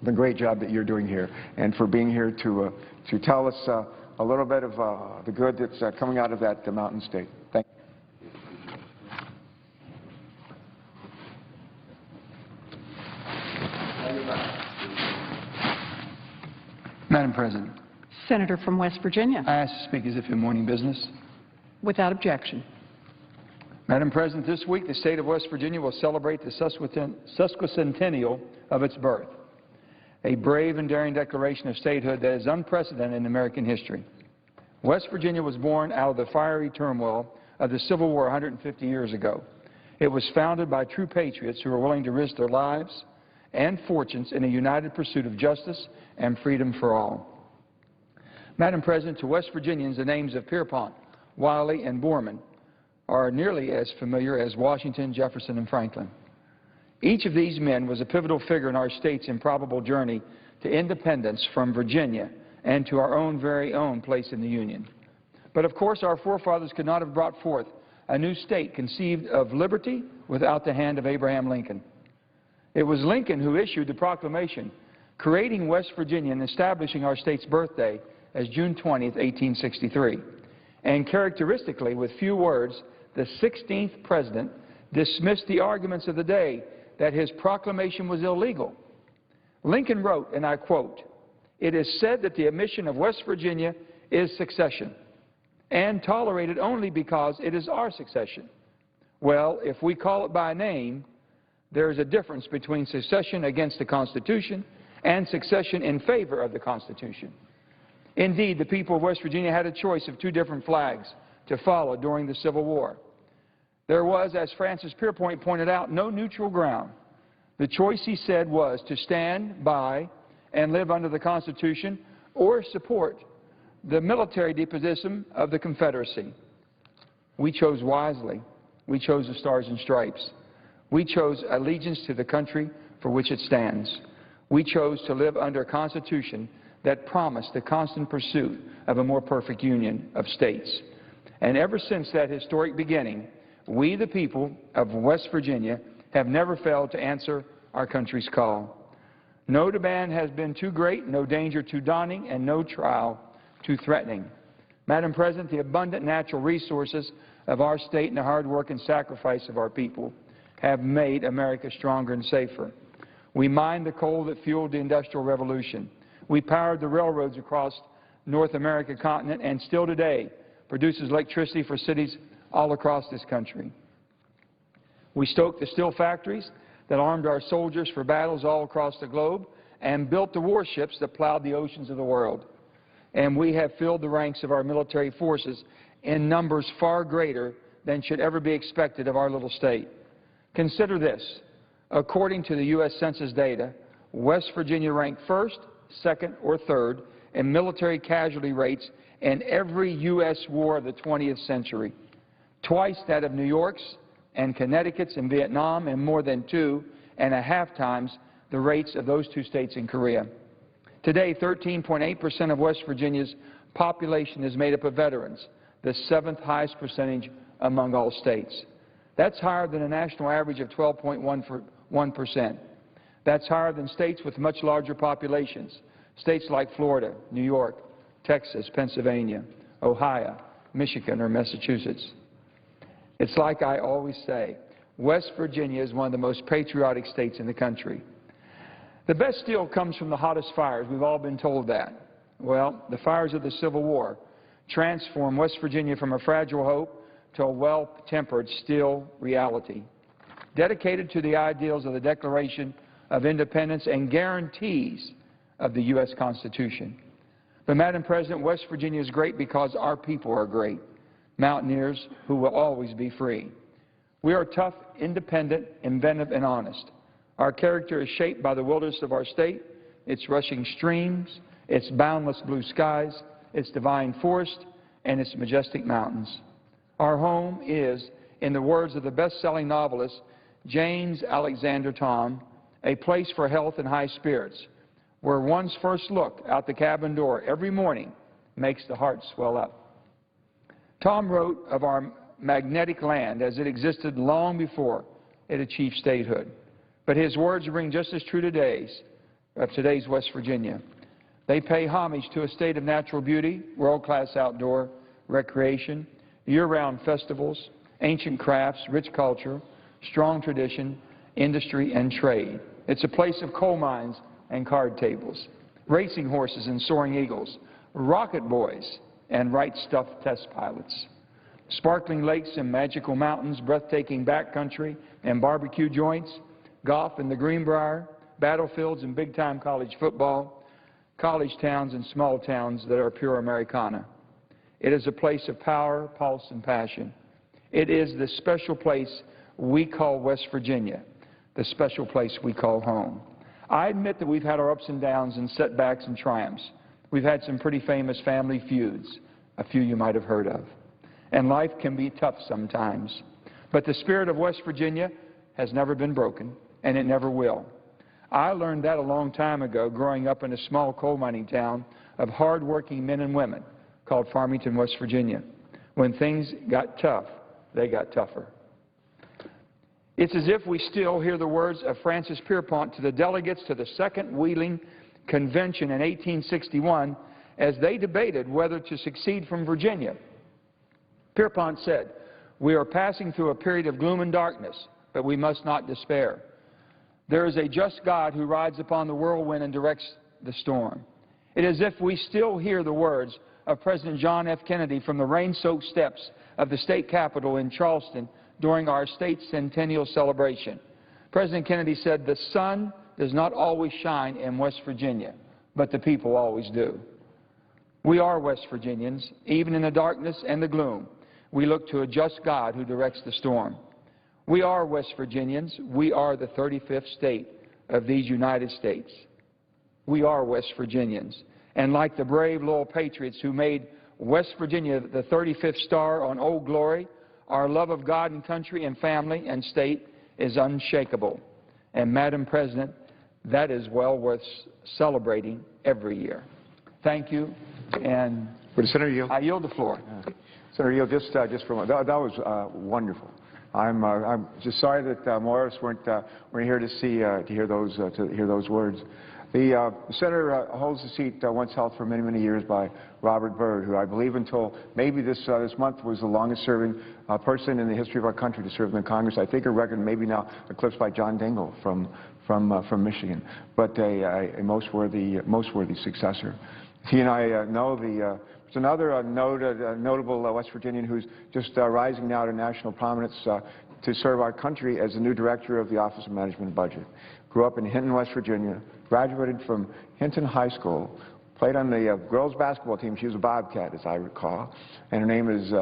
the great job that you're doing here and for being here to tell us a little bit of the good that's coming out of that mountain state. Thank you. Madam President. Senator from West Virginia. I ask to speak as if in morning business. Without objection. Madam President, this week the state of West Virginia will celebrate the sesquicentennial of its birth, a brave and daring declaration of statehood that is unprecedented in American history. West Virginia was born out of the fiery turmoil of the Civil War 150 years ago. It was founded by true patriots who were willing to risk their lives and fortunes in a united pursuit of justice and freedom for all. Madam President, to West Virginians, the names of Pierpont, Wiley, and Borman are nearly as familiar as Washington, Jefferson, and Franklin. Each of these men was a pivotal figure in our state's improbable journey to independence from Virginia and to our own very own place in the Union. But of course, our forefathers could not have brought forth a new state conceived of liberty without the hand of Abraham Lincoln. It was Lincoln who issued the proclamation creating West Virginia and establishing our state's birthday as June 20th, 1863. And characteristically, with few words, the 16th president dismissed the arguments of the day that his proclamation was illegal. Lincoln wrote, and I quote, "It is said that the admission of West Virginia is secession, and tolerated only because it is our succession. Well, if we call it by name, there is a difference between secession against the Constitution and secession in favor of the Constitution." Indeed, the people of West Virginia had a choice of two different flags to follow during the Civil War. There was, as Francis Pierpont pointed out, no neutral ground. The choice, he said, was to stand by and live under the Constitution or support the military disposition of the Confederacy. We chose wisely. We chose the Stars and Stripes. We chose allegiance to the country for which it stands. We chose to live under a Constitution that promised the constant pursuit of a more perfect union of states. And ever since that historic beginning, we, the people of West Virginia, have never failed to answer our country's call. No demand has been too great, no danger too daunting, and no trial too threatening. Madam President, the abundant natural resources of our state and the hard work and sacrifice of our people have made America stronger and safer. We mined the coal that fueled the Industrial Revolution. We powered the railroads across North America continent and still today produces electricity for cities all across this country. We stoked the steel factories that armed our soldiers for battles all across the globe and built the warships that plowed the oceans of the world. And we have filled the ranks of our military forces in numbers far greater than should ever be expected of our little state. Consider this. According to the U.S. Census data, West Virginia ranked first, second, or third in military casualty rates in every U.S. war of the 20th century, twice that of New York's and Connecticut's in Vietnam, and more than 2.5 times the rates of those two states in Korea. Today, 13.8% of West Virginia's population is made up of veterans, the 7th highest percentage among all states. That's higher than a national average of 12.1%. That's higher than states with much larger populations, states like Florida, New York, Texas, Pennsylvania, Ohio, Michigan, or Massachusetts. It's like I always say, West Virginia is one of the most patriotic states in the country. The best steel comes from the hottest fires. We've all been told that. Well, the fires of the Civil War transformed West Virginia from a fragile hope to a well-tempered steel reality, dedicated to the ideals of the Declaration of Independence and guarantees of the U.S. Constitution. But, Madam President, West Virginia is great because our people are great, mountaineers who will always be free. We are tough, independent, inventive, and honest. Our character is shaped by the wilderness of our state, its rushing streams, its boundless blue skies, its divine forest, and its majestic mountains. Our home is, in the words of the best-selling novelist James Alexander Thom, a place for health and high spirits, where one's first look out the cabin door every morning makes the heart swell up. Thom wrote of our magnetic land as it existed long before it achieved statehood. But his words ring just as true today of today's West Virginia. They pay homage to a state of natural beauty, world-class outdoor recreation, year-round festivals, ancient crafts, rich culture, strong tradition, industry, and trade. It's a place of coal mines and card tables, racing horses and soaring eagles, rocket boys and right-stuffed test pilots, sparkling lakes and magical mountains, breathtaking backcountry and barbecue joints, golf in the Greenbrier, battlefields and big-time college football, college towns and small towns that are pure Americana. It is a place of power, pulse, and passion. It is the special place we call West Virginia, the special place we call home. I admit that we've had our ups and downs and setbacks and triumphs. We've had some pretty famous family feuds, a few you might have heard of. And life can be tough sometimes. But the spirit of West Virginia has never been broken, and it never will. I learned that a long time ago growing up in a small coal mining town of hard-working men and women called Farmington, West Virginia. When things got tough, they got tougher. It's as if we still hear the words of Francis Pierpont to the delegates to the Second Wheeling Convention in 1861 as they debated whether to secede from Virginia. Pierpont said, "We are passing through a period of gloom and darkness, but we must not despair. There is a just God who rides upon the whirlwind and directs the storm." It is as if we still hear the words of President John F. Kennedy from the rain-soaked steps of the state capitol in Charleston during our state's centennial celebration. President Kennedy said, "The sun does not always shine in West Virginia, but the people always do." We are West Virginians, even in the darkness and the gloom. We look to a just God who directs the storm. We are West Virginians. We are the 35th state of these United States. We are West Virginians. And like the brave loyal patriots who made West Virginia the 35th star on Old Glory, our love of God and country and family and state is unshakable. And, Madam President, that is well worth celebrating every year. Thank you, and Senator yield? I yield the floor. Senator yield, just for a moment, that was wonderful. I'm just sorry that more of us weren't here to hear those words. The senator holds the seat once held for many, many years by Robert Byrd, who I believe until maybe this month was the longest-serving person in the history of our country to serve in the Congress. I think a record maybe now eclipsed by John Dingell from Michigan, but a most worthy successor. He and I know there's another notable West Virginian who's just rising now to national prominence to serve our country as the new director of the Office of Management and Budget. Grew up in Hinton, West Virginia, graduated from Hinton High School, played on the girls' basketball team. She was a Bobcat, as I recall, and her name is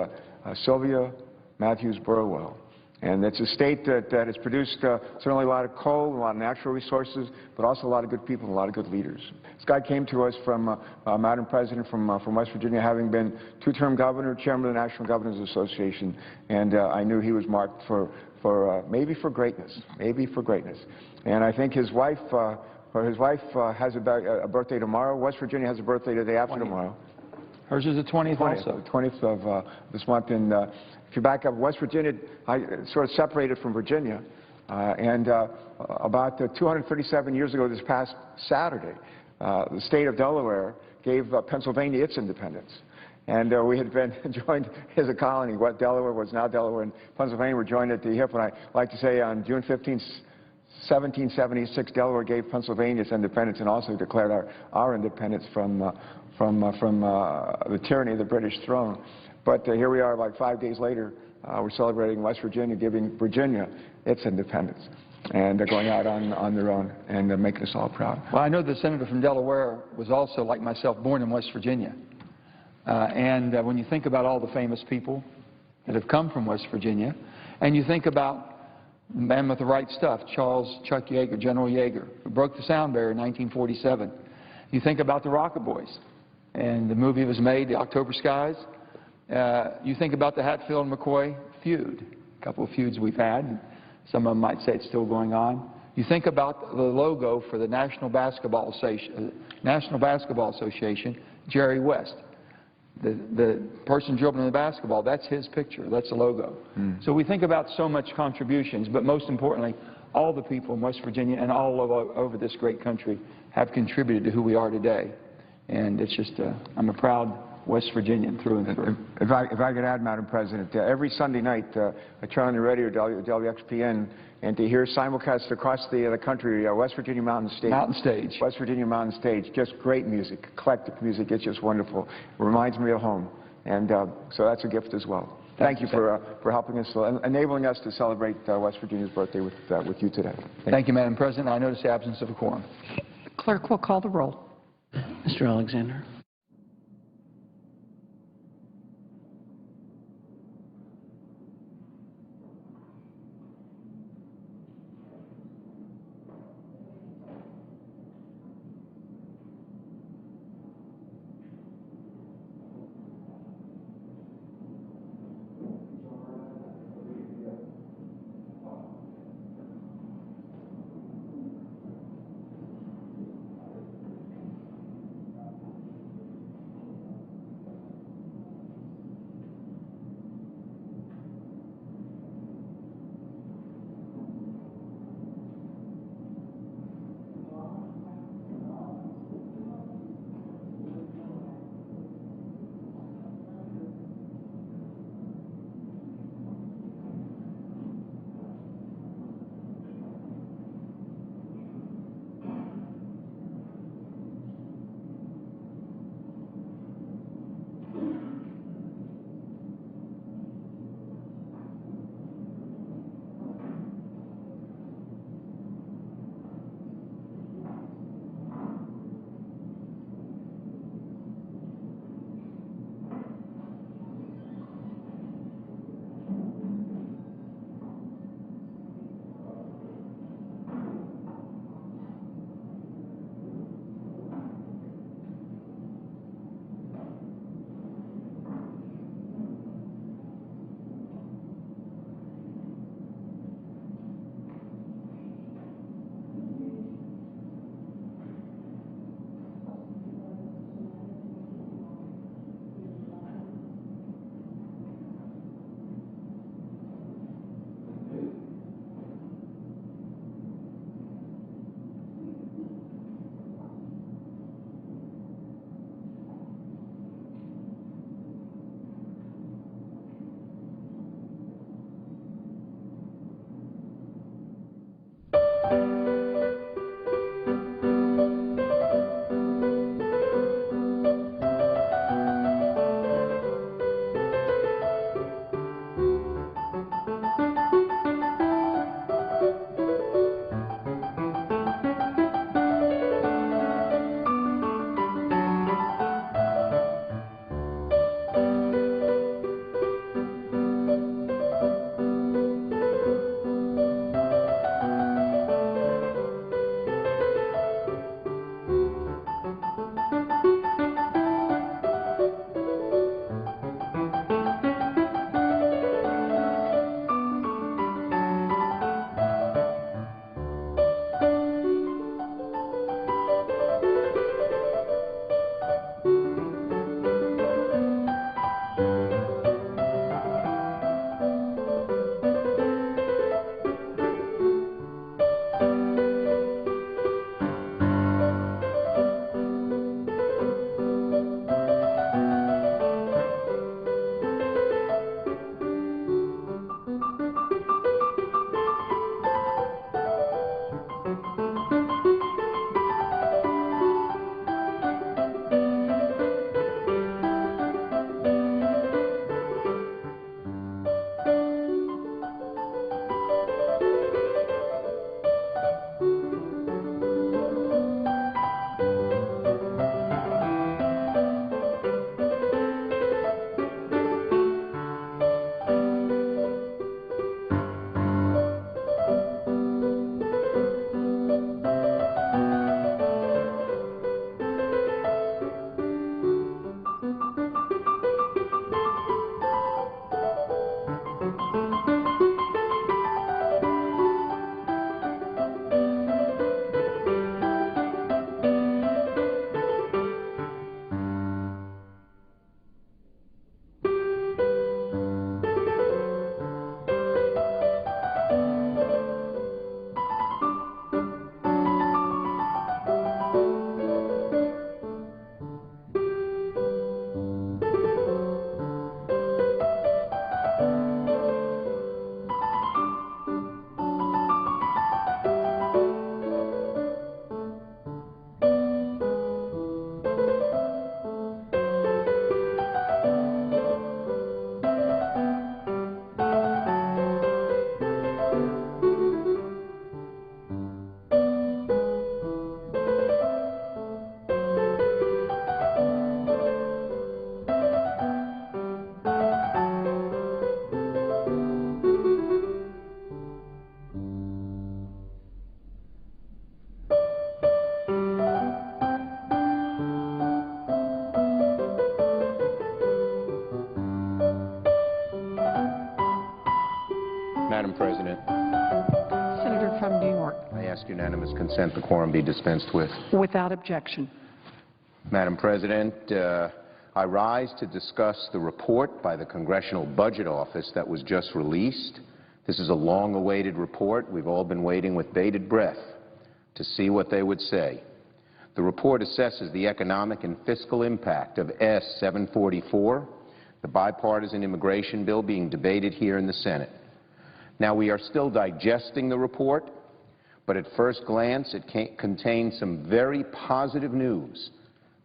Sylvia Matthews Burwell. And it's a state that has produced certainly a lot of coal, a lot of natural resources, but also a lot of good people and a lot of good leaders. This guy came to us from, Madam President, from West Virginia, having been two-term governor, chairman of the National Governors Association, and I knew he was marked maybe for greatness. And I think his wife has a birthday tomorrow. West Virginia has a birthday the day after tomorrow. Hers is the 20th also. 20th of this month. And if you back up, West Virginia, I sort of separated from Virginia. About 237 years ago this past Saturday, the state of Delaware gave Pennsylvania its independence. And we had been joined as a colony. What Delaware was now Delaware and Pennsylvania were joined at the hip. And I like to say on June 15, 1776, Delaware gave Pennsylvania its independence and also declared our independence from the tyranny of the British throne. But here we are, like 5 days later, we're celebrating West Virginia, giving Virginia its independence, and they're going out on their own and making us all proud. Well, I know the senator from Delaware was also, like myself, born in West Virginia. When you think about all the famous people that have come from West Virginia, and you think about the man with the right stuff, General Yeager, who broke the sound barrier in 1947. You think about the Rocket Boys, and the movie was made, The October Skies. You think about the Hatfield and McCoy feud, a couple of feuds we've had. Some of them might say it's still going on. You think about the logo for the National Basketball Association, Jerry West. The person dribbling the basketball, that's his picture, that's the logo. So we think about so much contributions, but most importantly, all the people in West Virginia and all over this great country have contributed to who we are today. And it's just, I'm a proud West Virginian through and through. If I could add, Madam President, every Sunday night I turn on the radio, WXPN, and to hear simulcast across the country, West Virginia Mountain Stage. Mountain Stage. West Virginia Mountain Stage, just great music, eclectic music. It's just wonderful. It reminds me of home, and so that's a gift as well. Thank you for helping us, enabling us to celebrate West Virginia's birthday with you today. Thank you, Madam President. I notice the absence of a quorum. Clerk will call the roll. Mr. Alexander. ask unanimous consent the quorum be dispensed with. Without objection. Madam President, I rise to discuss the report by the Congressional Budget Office that was just released. This is a long-awaited report. We've all been waiting with bated breath to see what they would say. The report assesses the economic and fiscal impact of S-744, the bipartisan immigration bill being debated here in the Senate. Now, we are still digesting the report, but at first glance it contains some very positive news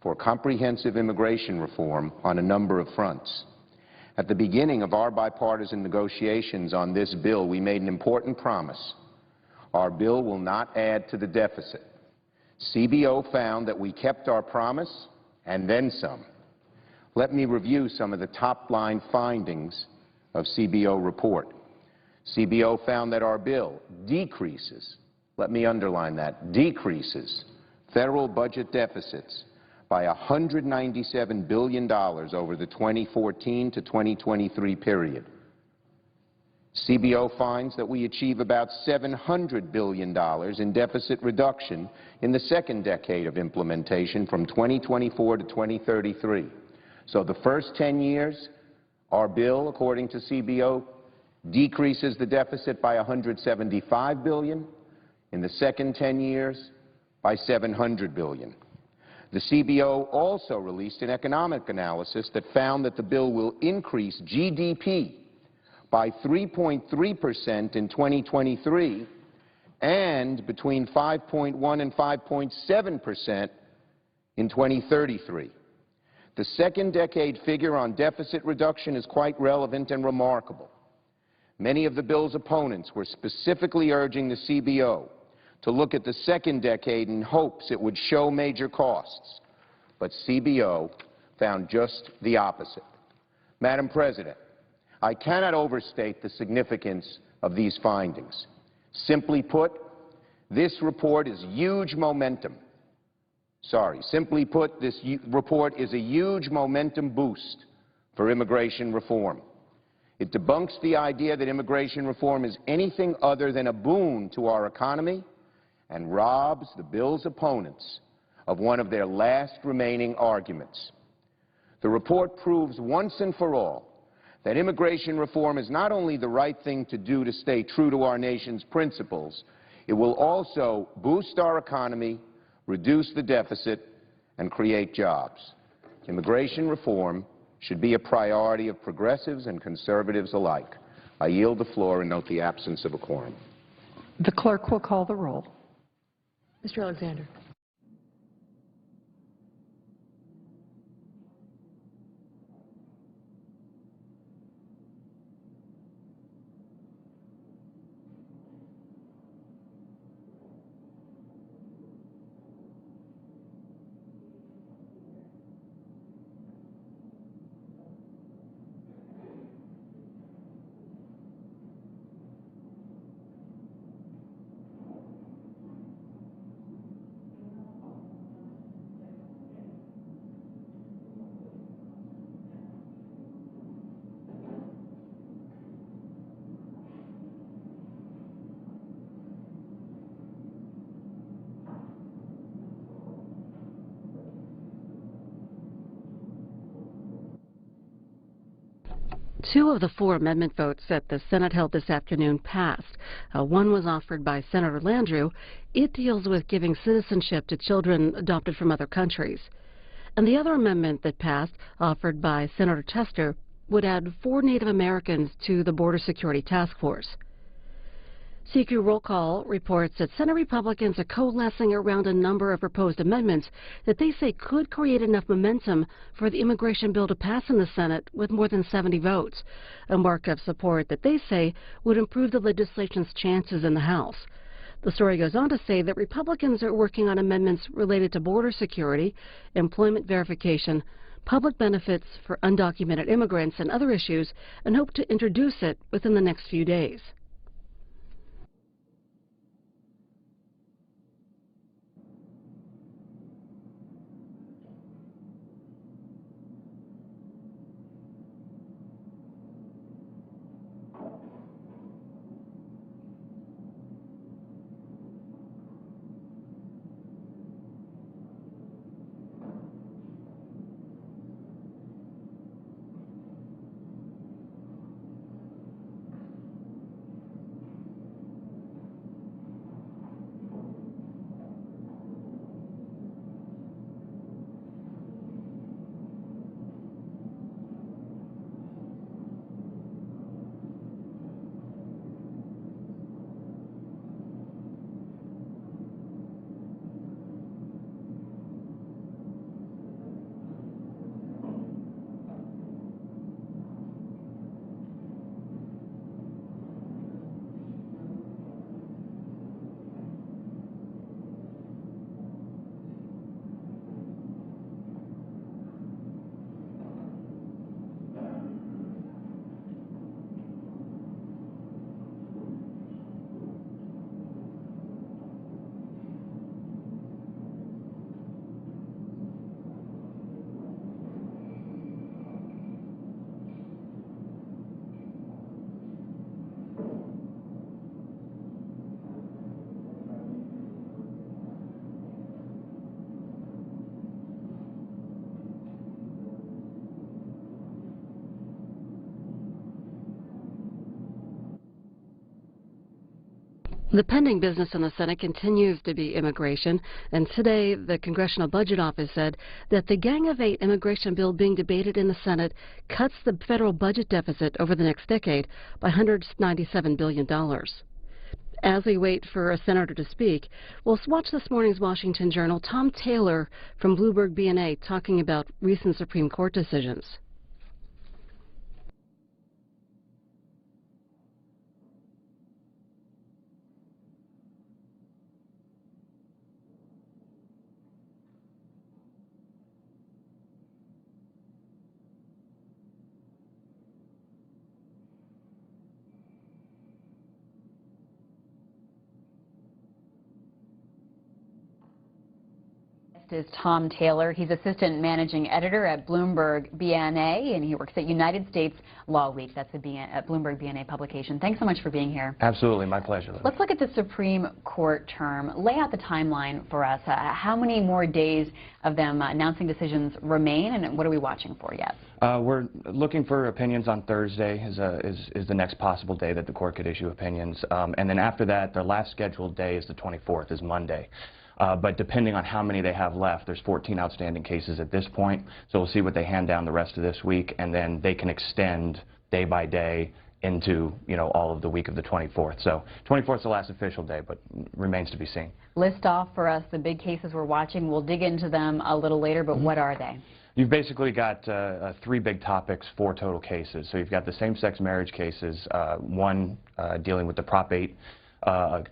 for comprehensive immigration reform on a number of fronts. At the beginning of our bipartisan negotiations on this bill, we made an important promise. Our bill will not add to the deficit. CBO found that we kept our promise and then some. Let me review some of the top-line findings of CBO report. CBO found that our bill decreases, let me underline that, decreases federal budget deficits by $197 billion over the 2014 to 2023 period. CBO finds that we achieve about $700 billion in deficit reduction in the second decade of implementation from 2024 to 2033. So the first 10 years, our bill, according to CBO, decreases the deficit by $175 billion. In the second 10 years, by $700 billion. The CBO also released an economic analysis that found that the bill will increase GDP by 3.3% in 2023 and between 5.1 and 5.7% in 2033. The second decade figure on deficit reduction is quite relevant and remarkable. Many of the bill's opponents were specifically urging the CBO to look at the second decade in hopes it would show major costs. But CBO found just the opposite. Madam President, I cannot overstate the significance of these findings. Simply put, this report is huge momentum. Simply put, this report is a huge momentum boost for immigration reform. It debunks the idea that immigration reform is anything other than a boon to our economy and robs the bill's opponents of one of their last remaining arguments. The report proves once and for all that immigration reform is not only the right thing to do to stay true to our nation's principles, it will also boost our economy, reduce the deficit, and create jobs. Immigration reform should be a priority of progressives and conservatives alike. I yield the floor and note the absence of a quorum. The clerk will call the roll. Mr. Alexander. Two of the four amendment votes that the Senate held this afternoon passed. One was offered by Senator Landrieu. It deals with giving citizenship to children adopted from other countries. And the other amendment that passed, offered by Senator Tester, would add 4 Native Americans to the Border Security Task Force. CQ Roll Call reports that Senate Republicans are coalescing around a number of proposed amendments that they say could create enough momentum for the immigration bill to pass in the Senate with more than 70 votes, a mark of support that they say would improve the legislation's chances in the House. The story goes on to say that Republicans are working on amendments related to border security, employment verification, public benefits for undocumented immigrants, and other issues, and hope to introduce it within the next few days. The pending business in the Senate continues to be immigration, and today the Congressional Budget Office said that the Gang of Eight immigration bill being debated in the Senate cuts the federal budget deficit over the next decade by $197 billion. As we wait for a senator to speak, we'll watch this morning's Washington Journal. Tom Taylor from Bloomberg BNA talking about recent Supreme Court decisions. Is Tom Taylor. He's assistant managing editor at Bloomberg BNA, and he works at United States Law Week. That's a Bloomberg BNA publication. Thanks so much for being here. Absolutely, my pleasure. Let's look at the Supreme Court term. Lay out the timeline for us. How many more days of them announcing decisions remain, and what are we watching for yet? We're looking for opinions on Thursday is the next possible day that the court could issue opinions. And then after that, their last scheduled day is the 24th, is Monday. But depending on how many they have left, there's 14 outstanding cases at this point, so we'll see what they hand down the rest of this week, and then they can extend day by day into, all of the week of the 24th. So 24th is the last official day, but remains to be seen. List off for us the big cases we're watching. We'll dig into them a little later, but what are they? You've basically got three big topics, four total cases. So you've got the same-sex marriage cases, one dealing with the Prop 8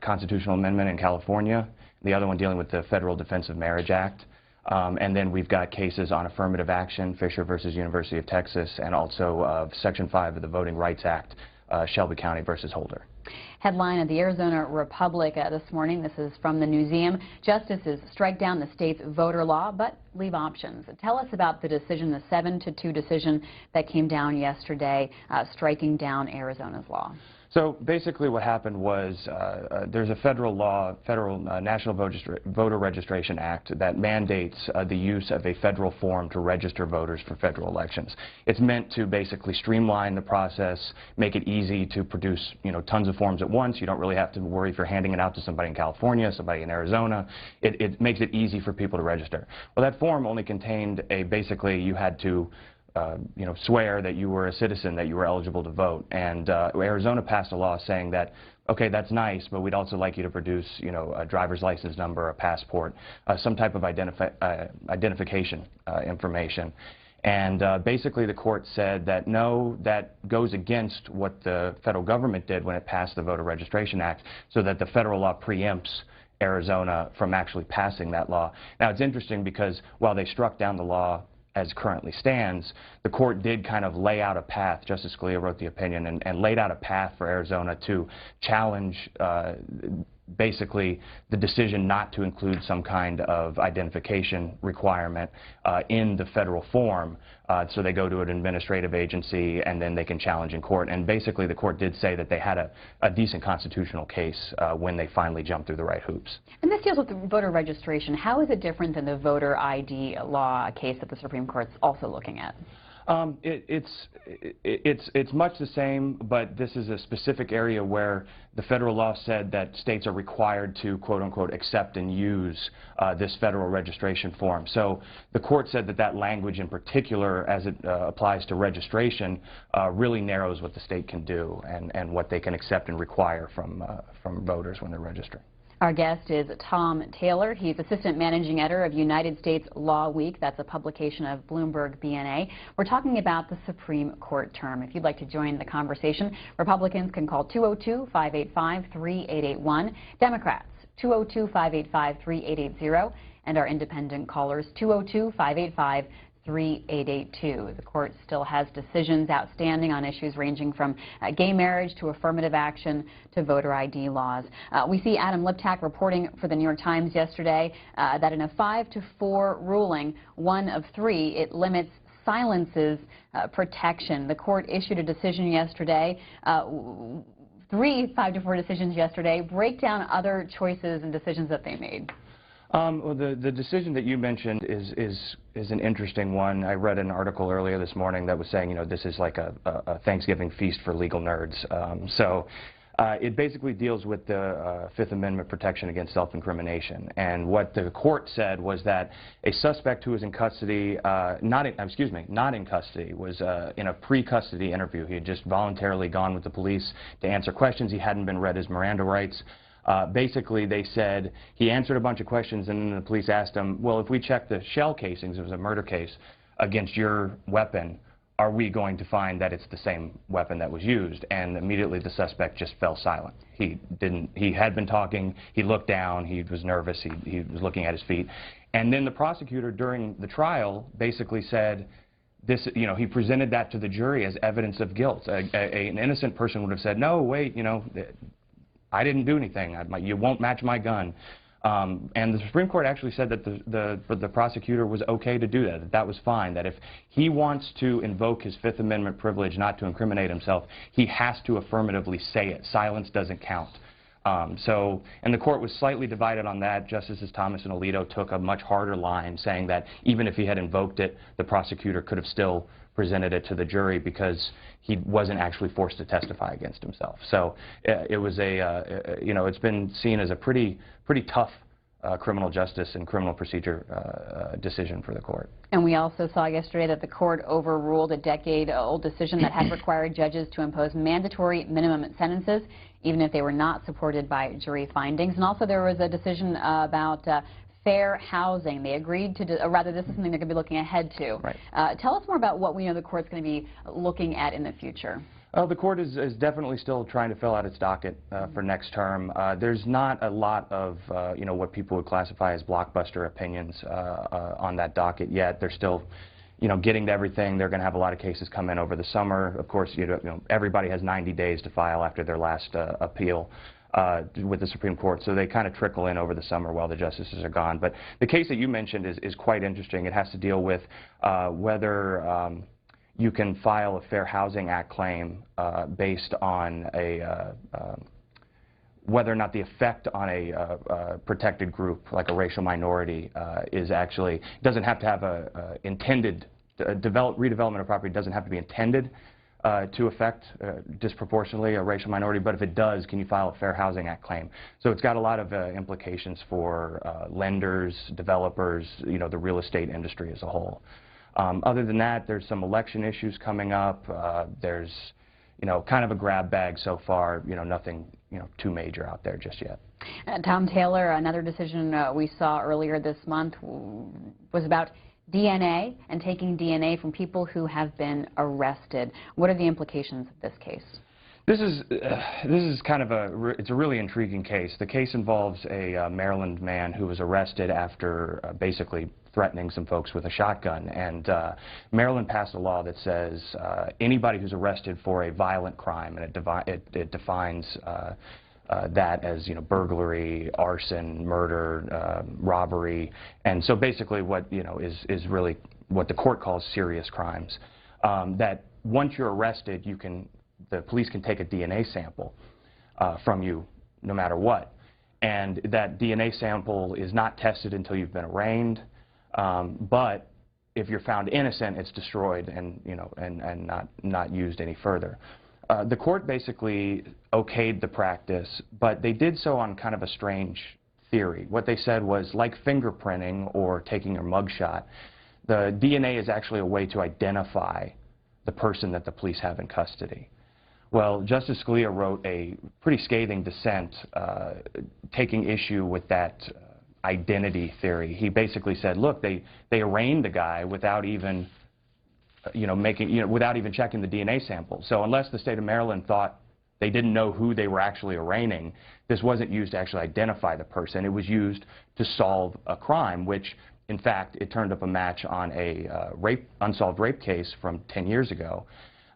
constitutional amendment in California, the other one dealing with the Federal Defense of Marriage Act. And then we've got cases on affirmative action, Fisher versus University of Texas, and also Section 5 of the Voting Rights Act, Shelby County versus Holder. Headline of the Arizona Republic this morning. This is from the Newseum. Justices strike down the state's voter law, but leave options. Tell us about the decision, the 7-2 decision that came down yesterday, striking down Arizona's law. So basically what happened was there's a federal law, National Voter Registration Act, that mandates the use of a federal form to register voters for federal elections. It's meant to basically streamline the process, make it easy to produce, tons of forms at once. You don't really have to worry if you're handing it out to somebody in California, somebody in Arizona. It makes it easy for people to register. Well, that form only contained basically you had to swear that you were a citizen, that you were eligible to vote. And Arizona passed a law saying that, okay, that's nice, but we'd also like you to produce, a driver's license number, a passport, some type of identification information. And basically the court said that no, that goes against what the federal government did when it passed the Voter Registration Act, so that the federal law preempts Arizona from actually passing that law. Now, it's interesting because while they struck down the law as currently stands, the court did kind of lay out a path. Justice Scalia wrote the opinion and laid out a path for Arizona to challenge basically the decision not to include some kind of identification requirement in the federal form. So they go to an administrative agency and then they can challenge in court. And basically the court did say that they had a decent constitutional case when they finally jumped through the right hoops. And this deals with the voter registration. How is it different than the voter ID law case that the Supreme Court's also looking at? It's much the same, but this is a specific area where the federal law said that states are required to, quote unquote, accept and use this federal registration form. So the court said that that language in particular, as it applies to registration, really narrows what the state can do and what they can accept and require from voters when they're registering. Our guest is Tom Taylor. He's Assistant Managing Editor of United States Law Week. That's a publication of Bloomberg BNA. We're talking about the Supreme Court term. If you'd like to join the conversation, Republicans can call 202-585-3881. Democrats, 202-585-3880. And our independent callers, 202-585-3882. The court still has decisions outstanding on issues ranging from gay marriage to affirmative action to voter ID laws. We see Adam Liptak reporting for the New York Times yesterday that in a 5-4 ruling, 1 of 3, it limits silences protection. The court issued a decision yesterday. 3 5-4 decisions yesterday. Break down other choices and decisions that they made. Well, the decision that you mentioned is an interesting one. I read an article earlier this morning that was saying, this is like a Thanksgiving feast for legal nerds. It basically deals with the Fifth Amendment protection against self-incrimination. And what the court said was that a suspect who was in custody, not in custody, was in a pre-custody interview. He had just voluntarily gone with the police to answer questions. He hadn't been read his Miranda rights. Basically, they said he answered a bunch of questions, and then the police asked him, well, if we check the shell casings, it was a murder case, against your weapon, are we going to find that it's the same weapon that was used? And immediately the suspect just fell silent. He had been talking, he looked down, he was nervous, he was looking at his feet. And then the prosecutor during the trial basically said, he presented that to the jury as evidence of guilt. An innocent person would have said, no, wait, I didn't do anything. You won't match my gun. And the Supreme Court actually said that the prosecutor was okay to do that, that was fine, that if he wants to invoke his Fifth Amendment privilege not to incriminate himself, he has to affirmatively say it. Silence doesn't count. And the court was slightly divided on that. Justices Thomas and Alito took a much harder line, saying that even if he had invoked it, the prosecutor could have still presented it to the jury because he wasn't actually forced to testify against himself. So it was it's been seen as a pretty tough criminal justice and criminal procedure decision for the court. And we also saw yesterday that the court overruled a decade-old decision that had required judges to impose mandatory minimum sentences, even if they were not supported by jury findings. And also there was a decision about fair housing. They agreed to, or rather this is something they're going to be looking ahead to. Right. Tell us more about what we know the court's going to be looking at in the future. The court is definitely still trying to fill out its docket for next term. There's not a lot of, what people would classify as blockbuster opinions on that docket yet. They're still, getting to everything. They're going to have a lot of cases come in over the summer. Of course, everybody has 90 days to file after their last appeal with the Supreme Court, so they kind of trickle in over the summer while the justices are gone. But the case that you mentioned is quite interesting. It has to deal with whether you can file a Fair Housing Act claim based on whether or not the effect on a protected group, like a racial minority, is actually, doesn't have to have a intended, redevelopment of property doesn't have to be intended to affect disproportionately a racial minority, but if it does, can you file a Fair Housing Act claim? So it's got a lot of implications for lenders, developers, the real estate industry as a whole. Other than that, there's some election issues coming up. There's, kind of a grab bag so far. Nothing, too major out there just yet. Tom Taylor, another decision we saw earlier this month was about DNA and taking DNA from people who have been arrested. What are the implications of this case? This is kind of it's a really intriguing case. The case involves a Maryland man who was arrested after basically threatening some folks with a shotgun. And Maryland passed a law that says anybody who's arrested for a violent crime, and it defines that as burglary, arson, murder, robbery, and so basically what is really what the court calls serious crimes. That once you're arrested, the police can take a DNA sample from you no matter what, and that DNA sample is not tested until you've been arraigned. But if you're found innocent, it's destroyed and not used any further. The court basically okayed the practice, but they did so on kind of a strange theory. What they said was, like fingerprinting or taking your mugshot, the DNA is actually a way to identify the person that the police have in custody. Well, Justice Scalia wrote a pretty scathing dissent taking issue with that identity theory. He basically said, look, they arraigned the guy without even without even checking the DNA sample. So unless the state of Maryland thought they didn't know who they were actually arraigning, this wasn't used to actually identify the person. It was used to solve a crime, which, in fact, it turned up a match on a unsolved rape case from 10 years ago,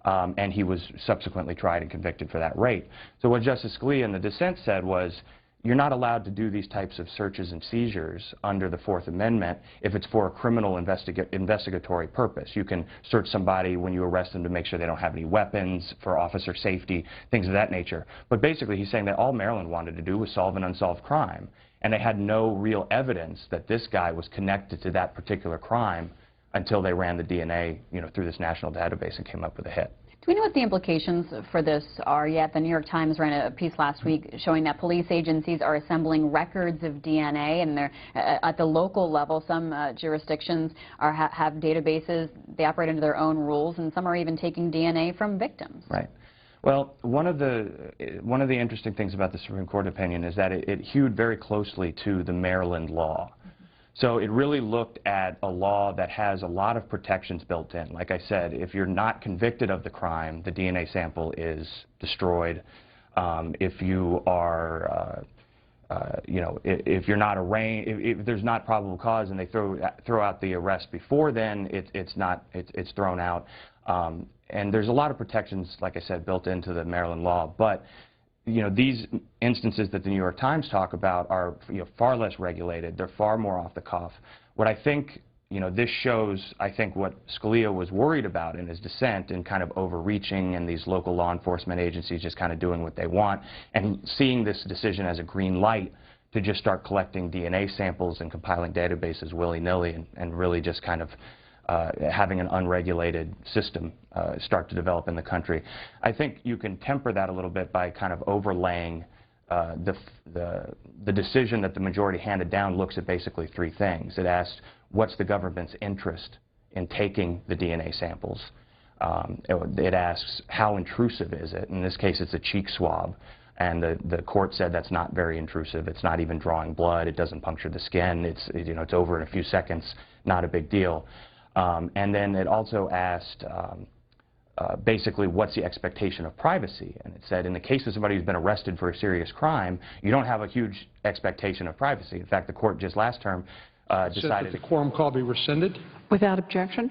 and he was subsequently tried and convicted for that rape. So what Justice Scalia in the dissent said was, you're not allowed to do these types of searches and seizures under the Fourth Amendment if it's for a criminal investigatory purpose. You can search somebody when you arrest them to make sure they don't have any weapons, for officer safety, things of that nature. But basically he's saying that all Maryland wanted to do was solve an unsolved crime, and they had no real evidence that this guy was connected to that particular crime until they ran the DNA through this national database and came up with a hit. Do we know what the implications for this are yet? The New York Times ran a piece last week showing that police agencies are assembling records of DNA, and they're at the local level. Some jurisdictions have databases. They operate under their own rules, and some are even taking DNA from victims. Right. Well, one of the interesting things about the Supreme Court opinion is that it hewed very closely to the Maryland law. So it really looked at a law that has a lot of protections built in. Like I said, if you're not convicted of the crime, the DNA sample is destroyed. If you are, if you're not arraigned, if there's not probable cause and they throw out the arrest before then, it's thrown out. And there's a lot of protections, like I said, built into the Maryland law. But these instances that the New York Times talk about are far less regulated. They're far more off the cuff. What I think, this shows, I think, what Scalia was worried about in his dissent and kind of overreaching and these local law enforcement agencies just kind of doing what they want and seeing this decision as a green light to just start collecting DNA samples and compiling databases willy-nilly and really just kind of having an unregulated system start to develop in the country. I think you can temper that a little bit by kind of overlaying the decision that the majority handed down looks at basically three things. It asks, what's the government's interest in taking the DNA samples? It asks, how intrusive is it? In this case, it's a cheek swab. And the court said that's not very intrusive. It's not even drawing blood. It doesn't puncture the skin. It's over in a few seconds. Not a big deal. And then it also asked basically what's the expectation of privacy. And it said in the case of somebody who's been arrested for a serious crime, you don't have a huge expectation of privacy. In fact, the court just last term decided that the quorum call be rescinded. Without objection.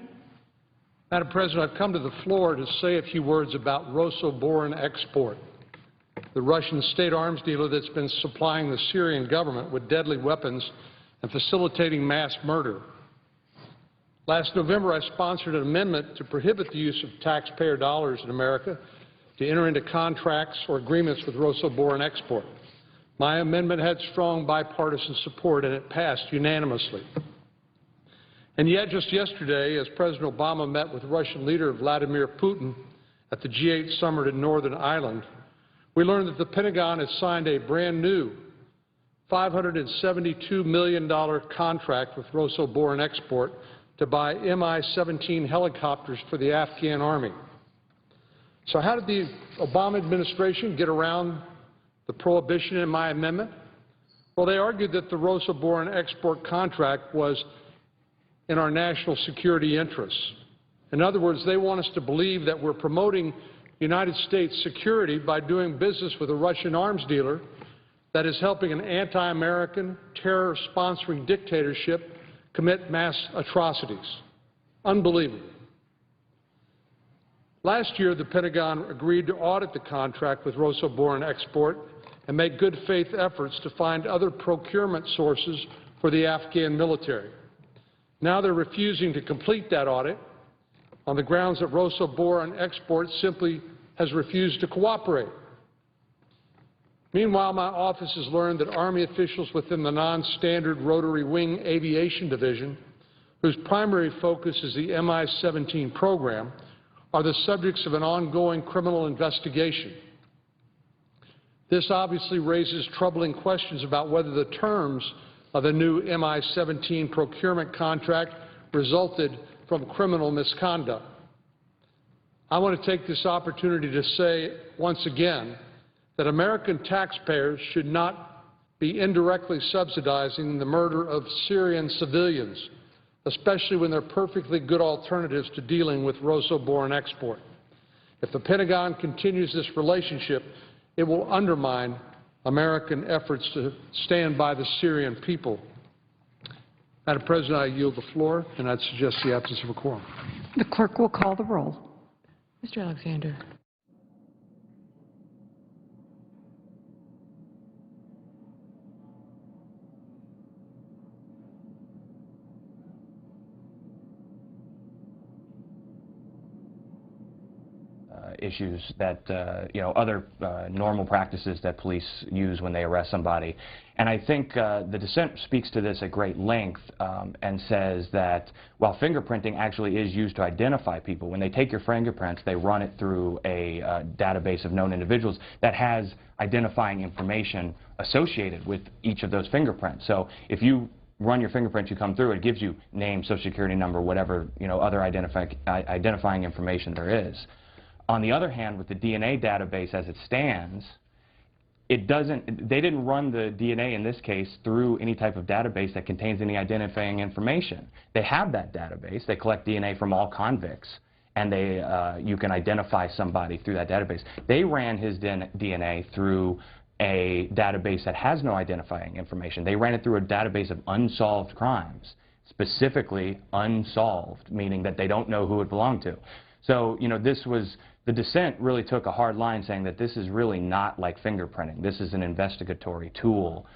Madam President, I've come to the floor to say a few words about Rosoboron Export, the Russian state arms dealer that's been supplying the Syrian government with deadly weapons and facilitating mass murder. Last November, I sponsored an amendment to prohibit the use of taxpayer dollars in America to enter into contracts or agreements with Rosoboron Export. My amendment had strong bipartisan support, and it passed unanimously. And yet, just yesterday, as President Obama met with Russian leader Vladimir Putin at the G8 summit in Northern Ireland, we learned that the Pentagon has signed a brand-new $572 million contract with Rosoboron Export to buy Mi-17 helicopters for the Afghan army. So how did the Obama administration get around the prohibition in my amendment? Well, they argued that the Rosoboron Export contract was in our national security interests. In other words, they want us to believe that we're promoting United States security by doing business with a Russian arms dealer that is helping an anti-American, terror-sponsoring dictatorship commit mass atrocities. Unbelievable. Last year, the Pentagon agreed to audit the contract with Rosoboron Export and make good faith efforts to find other procurement sources for the Afghan military. Now they're refusing to complete that audit on the grounds that Rosoboron Export simply has refused to cooperate. Meanwhile, my office has learned that Army officials within the non-standard Rotary Wing Aviation Division, whose primary focus is the Mi-17 program, are the subjects of an ongoing criminal investigation. This obviously raises troubling questions about whether the terms of the new Mi-17 procurement contract resulted from criminal misconduct. I want to take this opportunity to say once again that American taxpayers should not be indirectly subsidizing the murder of Syrian civilians, especially when there are perfectly good alternatives to dealing with Rosoboron Export. If the Pentagon continues this relationship, it will undermine American efforts to stand by the Syrian people. Madam President, I yield the floor, and I'd suggest the absence of a quorum. The clerk will call the roll. Mr. Alexander. issues that, other normal practices that police use when they arrest somebody. And I think the dissent speaks to this at great length and says that while fingerprinting actually is used to identify people, when they take your fingerprints, they run it through a database of known individuals that has identifying information associated with each of those fingerprints. So if you run your fingerprints, you come through, it gives you name, social security number, whatever, other identifying information there is. On the other hand, with the DNA database as it stands, they didn't run the DNA in this case through any type of database that contains any identifying information. They have that database. They collect DNA from all convicts, and you can identify somebody through that database. They ran his DNA through a database that has no identifying information. They ran it through a database of unsolved crimes, specifically unsolved, meaning that they don't know who it belonged to. So, the dissent really took a hard line saying that this is really not like fingerprinting. This is an investigatory tool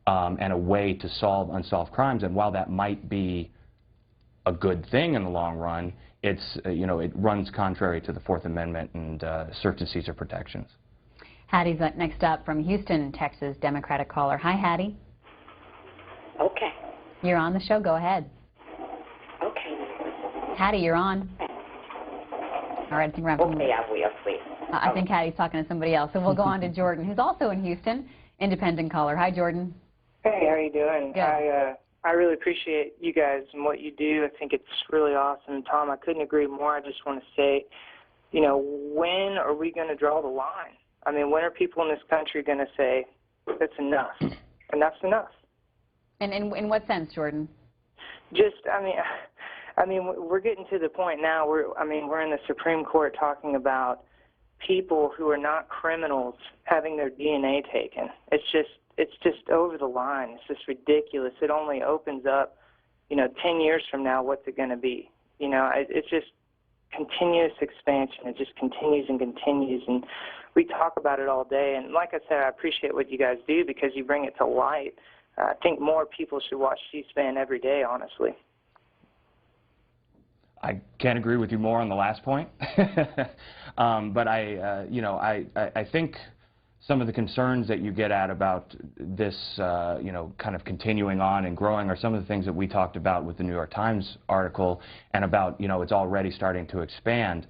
and a way to solve unsolved crimes. And while that might be a good thing in the long run, it runs contrary to the Fourth Amendment and search and seizure protections. Hattie's next up from Houston, Texas, Democratic caller. Hi, Hattie. Okay. You're on the show. Go ahead. Okay. Hattie, you're on. All right, I think we're having... Okay, I will, please. I think Hattie's talking to somebody else. So we'll go on to Jordan, who's also in Houston, independent caller. Hi, Jordan. Hey, how are you doing? Good. I really appreciate you guys and what you do. I think it's really awesome. Tom, I couldn't agree more. I just want to say, when are we going to draw the line? I mean, when are people in this country going to say, that's enough? Enough's enough. And in what sense, Jordan? Just, I mean, we're getting to the point now where, we're in the Supreme Court talking about people who are not criminals having their DNA taken. It's just over the line. It's just ridiculous. It only opens up, 10 years from now, what's it going to be? It's just continuous expansion. It just continues and continues, and we talk about it all day. And like I said, I appreciate what you guys do because you bring it to light. I think more people should watch C-SPAN every day, honestly. I can't agree with you more on the last point, but I think some of the concerns that you get at about this, kind of continuing on and growing are some of the things that we talked about with the New York Times article and about, it's already starting to expand.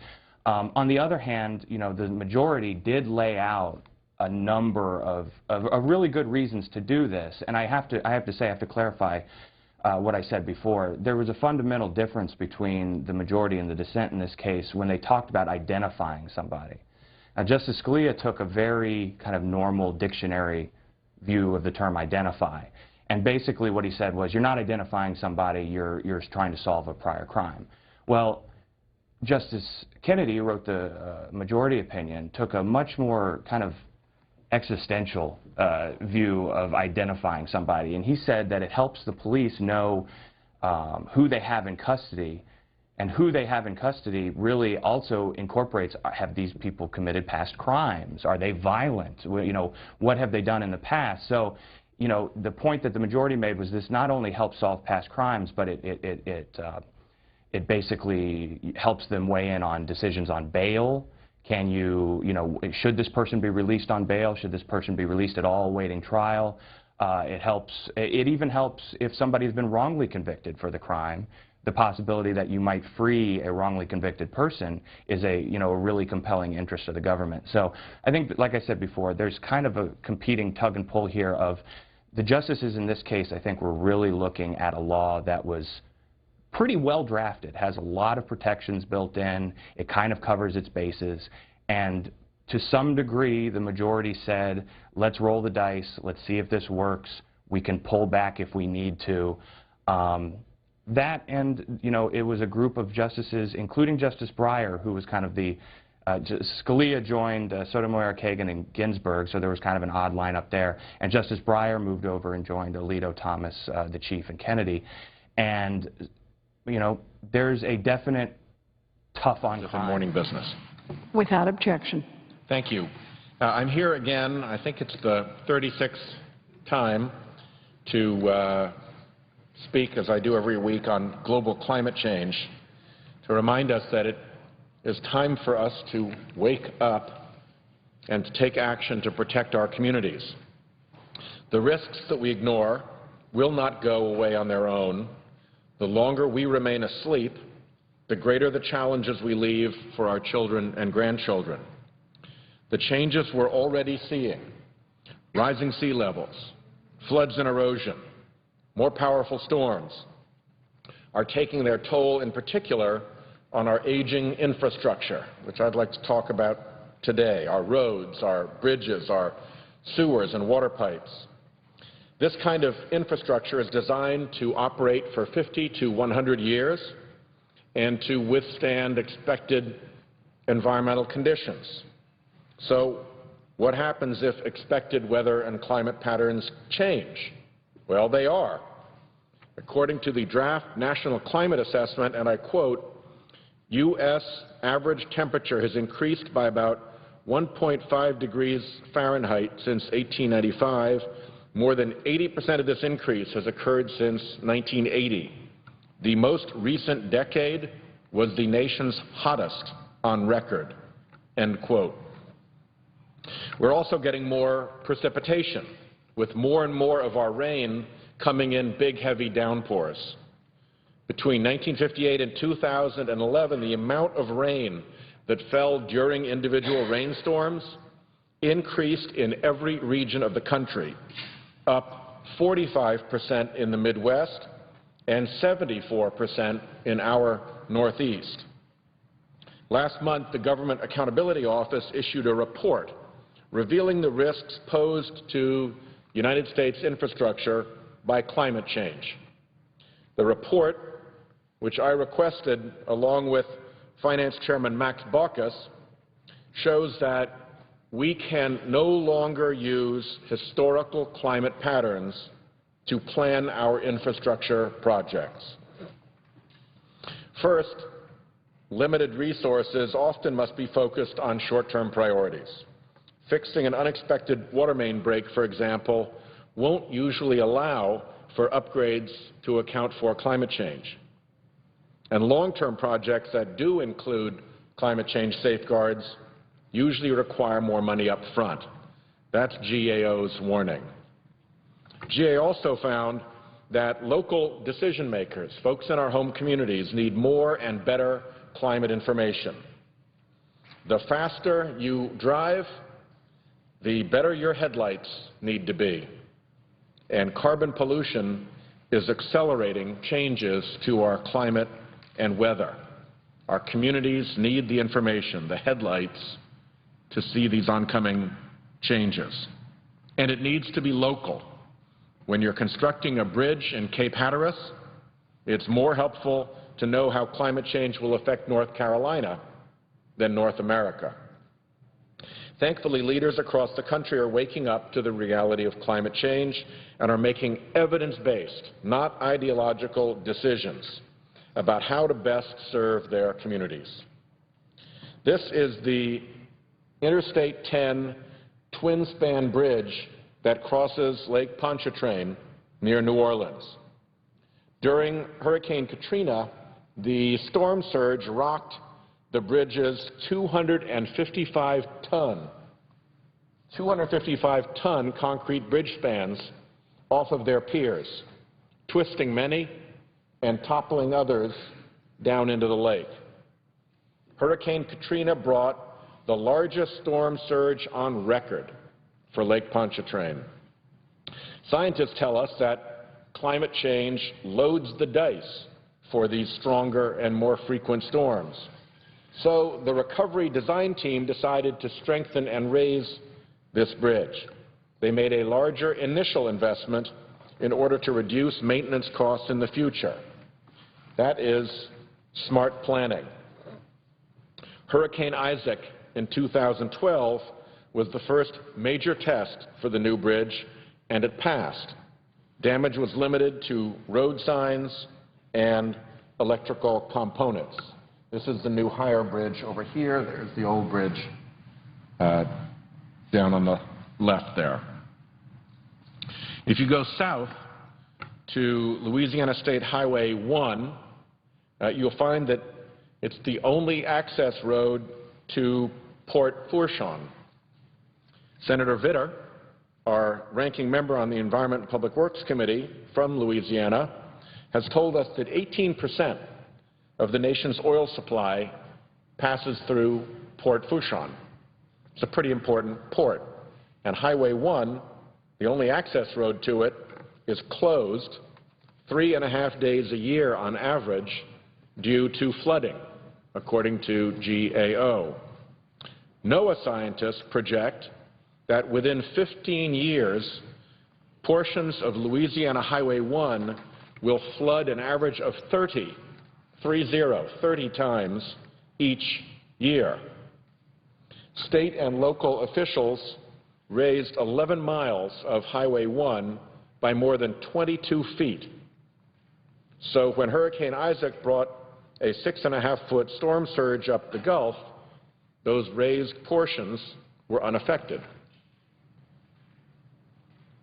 On the other hand, the majority did lay out a number of really good reasons to do this, and I have to clarify what I said before. There was a fundamental difference between the majority and the dissent in this case when they talked about identifying somebody. Now, Justice Scalia took a very kind of normal dictionary view of the term identify. And basically what he said was, you're not identifying somebody, you're trying to solve a prior crime. Well, Justice Kennedy, who wrote the majority opinion, took a much more kind of existential view of identifying somebody. And he said that it helps the police know who they have in custody, and who they have in custody really also incorporates, have these people committed past crimes? Are they violent? What have they done in the past? So, the point that the majority made was this not only helps solve past crimes, but it basically helps them weigh in on decisions on bail. Can should this person be released on bail? Should this person be released at all awaiting trial? It even helps if somebody has been wrongly convicted for the crime. The possibility that you might free a wrongly convicted person is a really compelling interest of the government. So I think, like I said before, there's kind of a competing tug and pull here of the justices in this case. I think we're really looking at a law that was pretty well drafted, has a lot of protections built in, it kind of covers its bases, and to some degree the majority said, let's roll the dice, let's see if this works, we can pull back if we need to. That and, it was a group of justices, including Justice Breyer, who was kind of the, Scalia joined Sotomayor, Kagan, and Ginsburg, so there was kind of an odd lineup there. And Justice Breyer moved over and joined Alito, Thomas, the Chief, and Kennedy. And, there's a definite tough on crime. Morning business. Without objection. Thank you. I'm here again, I think it's the 36th time, to speak, as I do every week, on global climate change, to remind us that it is time for us to wake up and to take action to protect our communities. The risks that we ignore will not go away on their own. The longer we remain asleep, the greater the challenges we leave for our children and grandchildren. The changes we're already seeing, rising sea levels, floods and erosion, more powerful storms, are taking their toll in particular on our aging infrastructure, which I'd like to talk about today, our roads, our bridges, our sewers and water pipes. This kind of infrastructure is designed to operate for 50 to 100 years and to withstand expected environmental conditions. So what happens if expected weather and climate patterns change? Well, they are. According to the draft National Climate Assessment, and I quote, U.S. average temperature has increased by about 1.5 degrees Fahrenheit since 1895. More than 80% of this increase has occurred since 1980. The most recent decade was the nation's hottest on record, end quote. We're also getting more precipitation, with more and more of our rain coming in big, heavy downpours. Between 1958 and 2011, the amount of rain that fell during individual rainstorms increased in every region of the country, up 45% in the Midwest and 74% in our Northeast. Last month, the Government Accountability Office issued a report revealing the risks posed to United States infrastructure by climate change. The report, which I requested along with Finance Chairman Max Baucus, shows that we can no longer use historical climate patterns to plan our infrastructure projects. First, limited resources often must be focused on short-term priorities. Fixing an unexpected water main break, for example, won't usually allow for upgrades to account for climate change. And long-term projects that do include climate change safeguards usually require more money up front. That's GAO's warning. GAO also found that local decision makers, folks in our home communities, need more and better climate information. The faster you drive, the better your headlights need to be. And carbon pollution is accelerating changes to our climate and weather. Our communities need the information, the headlights, to see these oncoming changes. And it needs to be local. When you're constructing a bridge in Cape Hatteras, it's more helpful to know how climate change will affect North Carolina than North America. Thankfully, leaders across the country are waking up to the reality of climate change and are making evidence-based, not ideological decisions about how to best serve their communities. This is the Interstate 10 twin-span bridge that crosses Lake Pontchartrain near New Orleans. During Hurricane Katrina, the storm surge rocked the bridge's 255-ton concrete bridge spans off of their piers, twisting many and toppling others down into the lake. Hurricane Katrina brought the largest storm surge on record for Lake Pontchartrain. Scientists tell us that climate change loads the dice for these stronger and more frequent storms. So the recovery design team decided to strengthen and raise this bridge. They made a larger initial investment in order to reduce maintenance costs in the future. That is smart planning. Hurricane Isaac in 2012 was the first major test for the new bridge, and it passed. Damage was limited to road signs and electrical components. This is the new higher bridge over here. There's the old bridge down on the left there. If you go south to Louisiana State Highway 1, you'll find that It's the only access road to Port Fourchon. Senator Vitter, our ranking member on the Environment and Public Works Committee from Louisiana, has told us that 18% of the nation's oil supply passes through Port Fourchon. It's a pretty important port. And Highway 1, the only access road to it, is closed 3.5 days a year on average due to flooding, according to GAO. NOAA scientists project that within 15 years, portions of Louisiana Highway 1 will flood an average of 30 times each year. State and local officials raised 11 miles of Highway 1 by more than 22 feet. So when Hurricane Isaac brought a 6.5-foot storm surge up the Gulf, those raised portions were unaffected.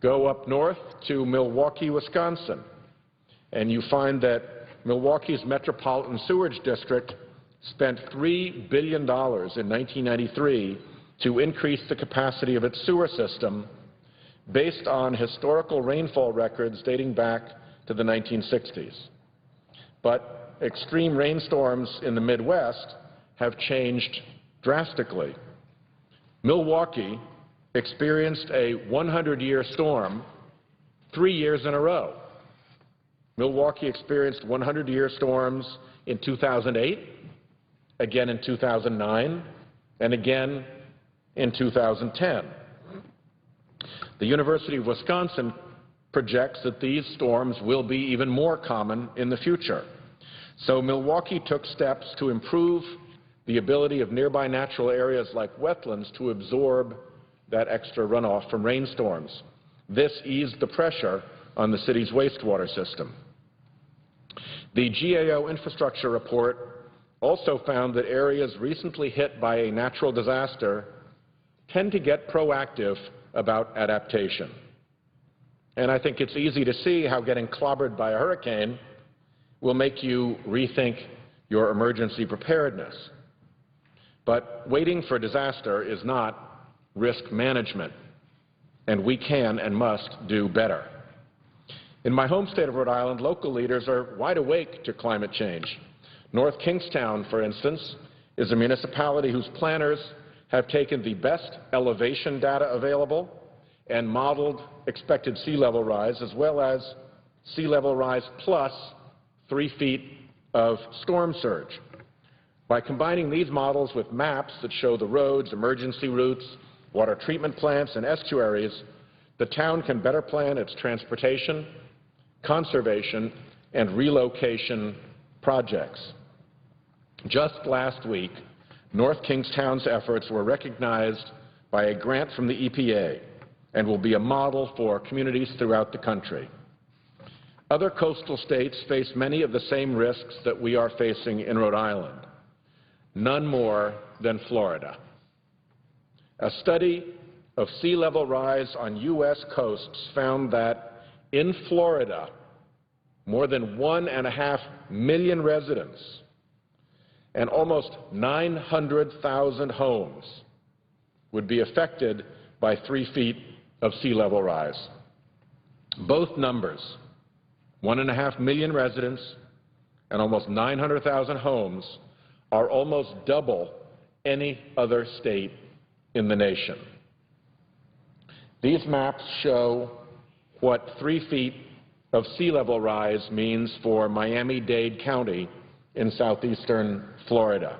Go up north to Milwaukee, Wisconsin, and you find that Milwaukee's Metropolitan Sewerage District spent $3 billion in 1993 to increase the capacity of its sewer system based on historical rainfall records dating back to the 1960s. But extreme rainstorms in the Midwest have changed drastically. Milwaukee experienced a 100-year storm 3 years in a row. Milwaukee experienced 100-year storms in 2008, again in 2009, and again in 2010. The University of Wisconsin projects that these storms will be even more common in the future. So Milwaukee took steps to improve the ability of nearby natural areas like wetlands to absorb that extra runoff from rainstorms. This eased the pressure on the city's wastewater system. The GAO infrastructure report also found that areas recently hit by a natural disaster tend to get proactive about adaptation. And I think it's easy to see how getting clobbered by a hurricane will make you rethink your emergency preparedness. But waiting for disaster is not risk management, and we can and must do better. In my home state of Rhode Island, local leaders are wide awake to climate change. North Kingstown, for instance, is a municipality whose planners have taken the best elevation data available and modeled expected sea level rise, as well as sea level rise plus 3 feet of storm surge. By combining these models with maps that show the roads, emergency routes, water treatment plants, and estuaries, the town can better plan its transportation, conservation, and relocation projects. Just last week, North Kingstown's efforts were recognized by a grant from the EPA and will be a model for communities throughout the country. Other coastal states face many of the same risks that we are facing in Rhode Island, none more than Florida. A study of sea level rise on U.S. coasts found that in Florida, more than 1.5 million residents and almost 900,000 homes would be affected by 3 feet of sea level rise. Both numbers, 1.5 million residents and almost 900,000 homes, are almost double any other state in the nation. These maps show what 3 feet of sea level rise means for Miami-Dade County in southeastern Florida.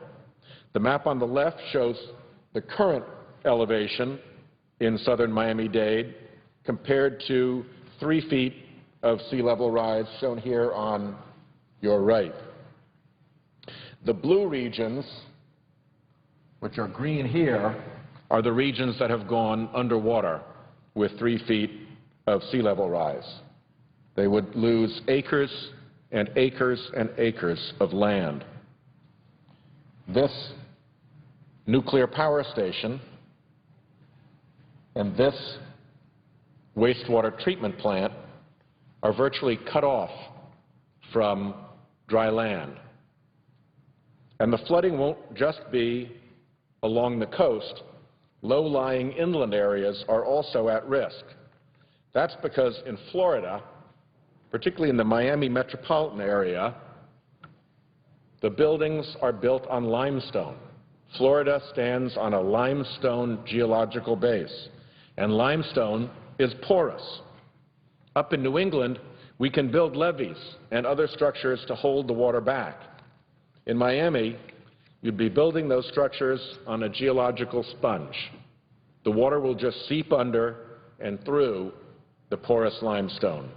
The map on the left shows the current elevation in southern Miami-Dade compared to 3 feet of sea level rise shown here on your right. The blue regions, which are green here, are the regions that have gone underwater with 3 feet of sea level rise. They would lose acres and acres and acres of land. This nuclear power station and this wastewater treatment plant are virtually cut off from dry land. And the flooding won't just be along the coast. Low-lying inland areas are also at risk. That's because in Florida, particularly in the Miami metropolitan area, the buildings are built on limestone. Florida stands on a limestone geological base, and limestone is porous. Up in New England, we can build levees and other structures to hold the water back. In Miami, you'd be building those structures on a geological sponge. The water will just seep under and through the porous limestone.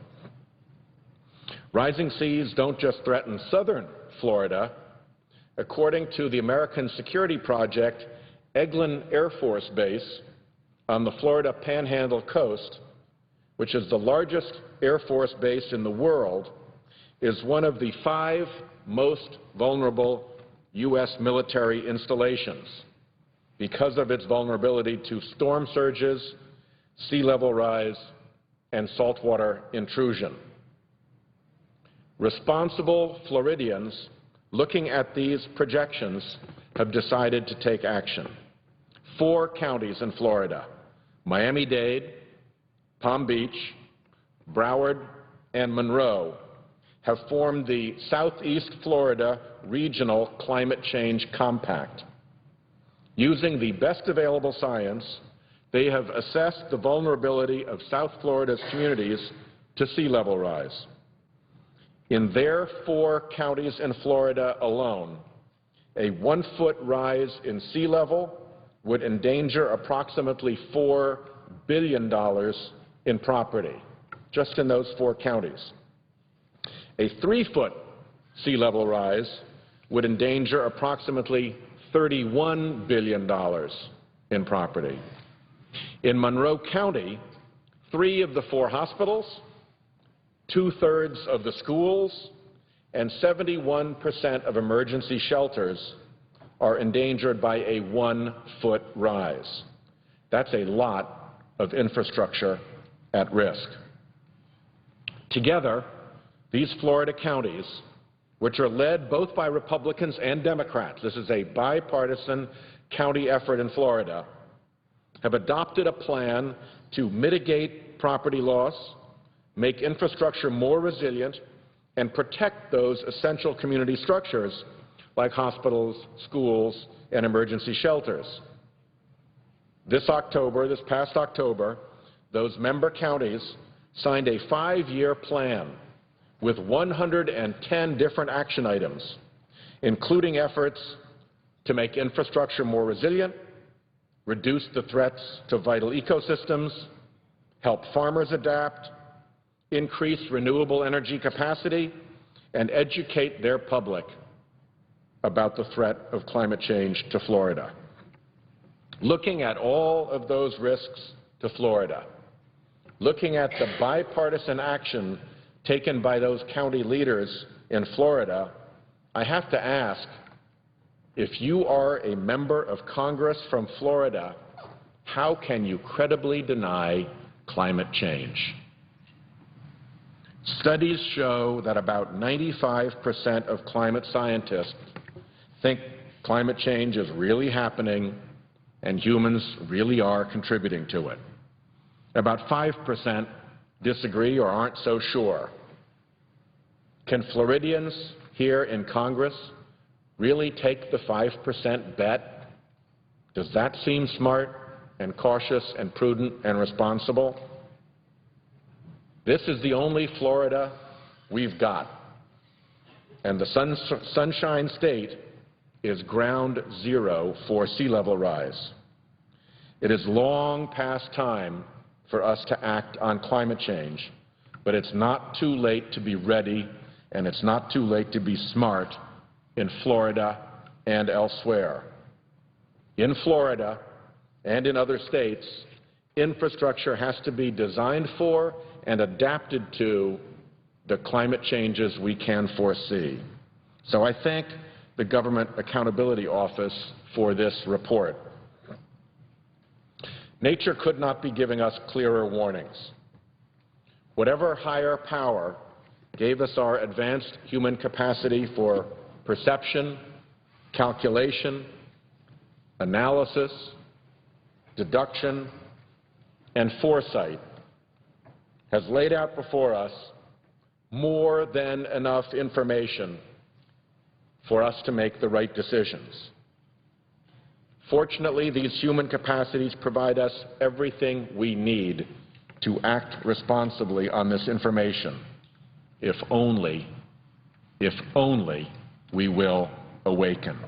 Rising seas don't just threaten southern Florida. According to the American Security Project, Eglin Air Force Base on the Florida Panhandle coast, which is the largest Air Force base in the world, is one of the 5 most vulnerable U.S. military installations because of its vulnerability to storm surges, sea level rise, and saltwater intrusion. Responsible Floridians looking at these projections have decided to take action. 4 counties in Florida, Miami-Dade, Palm Beach, Broward, and Monroe, have formed the Southeast Florida Regional Climate Change Compact. Using the best available science, they have assessed the vulnerability of South Florida's communities to sea level rise. In their 4 counties in Florida alone, a 1-foot rise in sea level would endanger approximately $4 billion in property, just in those 4 counties. A 3-foot sea level rise would endanger approximately $31 billion in property. In Monroe County, 3 of the 4 hospitals, 2/3 of the schools, and 71% of emergency shelters are endangered by a 1-foot rise. That's a lot of infrastructure at risk. Together, these Florida counties, which are led both by Republicans and Democrats, this is a bipartisan county effort in Florida, have adopted a plan to mitigate property loss, make infrastructure more resilient, and protect those essential community structures like hospitals, schools, and emergency shelters. This past October, those member counties signed a 5-year plan with 110 different action items, including efforts to make infrastructure more resilient, reduce the threats to vital ecosystems, help farmers adapt, increase renewable energy capacity, and educate their public about the threat of climate change to Florida. Looking at all of those risks to Florida, looking at the bipartisan action taken by those county leaders in Florida, I have to ask, if you are a member of Congress from Florida, how can you credibly deny climate change? Studies show that about 95% of climate scientists think climate change is really happening and humans really are contributing to it. About 5% disagree or aren't so sure. Can Floridians here in Congress really take the 5% bet? Does that seem smart and cautious and prudent and responsible? This is the only Florida we've got. And the Sunshine State is ground zero for sea level rise. It is long past time for us to act on climate change, but it's not too late to be ready, and it's not too late to be smart in Florida and elsewhere. In Florida and in other states, infrastructure has to be designed for and adapted to the climate changes we can foresee. So I thank the Government Accountability Office for this report. Nature could not be giving us clearer warnings. Whatever higher power gave us our advanced human capacity for perception, calculation, analysis, deduction, and foresight has laid out before us more than enough information for us to make the right decisions. Fortunately, these human capacities provide us everything we need to act responsibly on this information, if only we will awaken.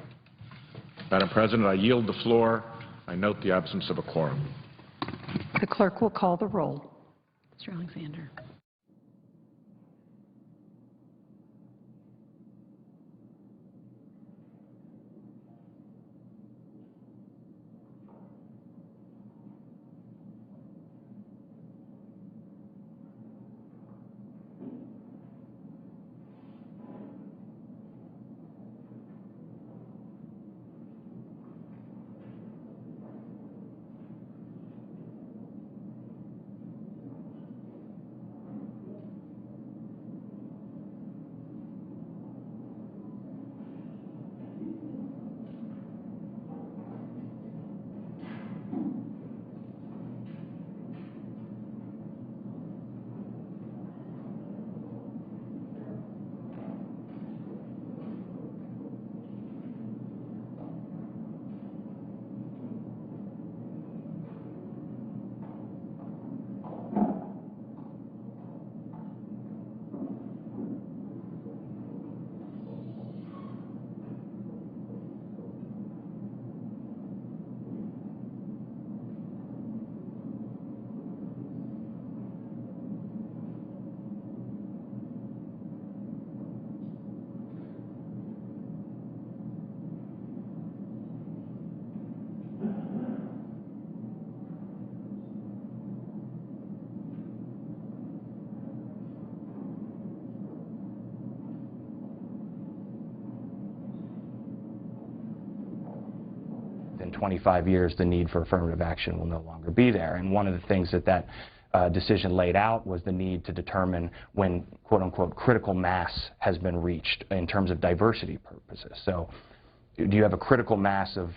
Madam President, I yield the floor. I note the absence of a quorum. The clerk will call the roll. Mr. Alexander. In 25 years, the need for affirmative action will no longer be there. And one of the things that decision laid out was the need to determine when, quote unquote, critical mass has been reached in terms of diversity purposes. So do you have a critical mass of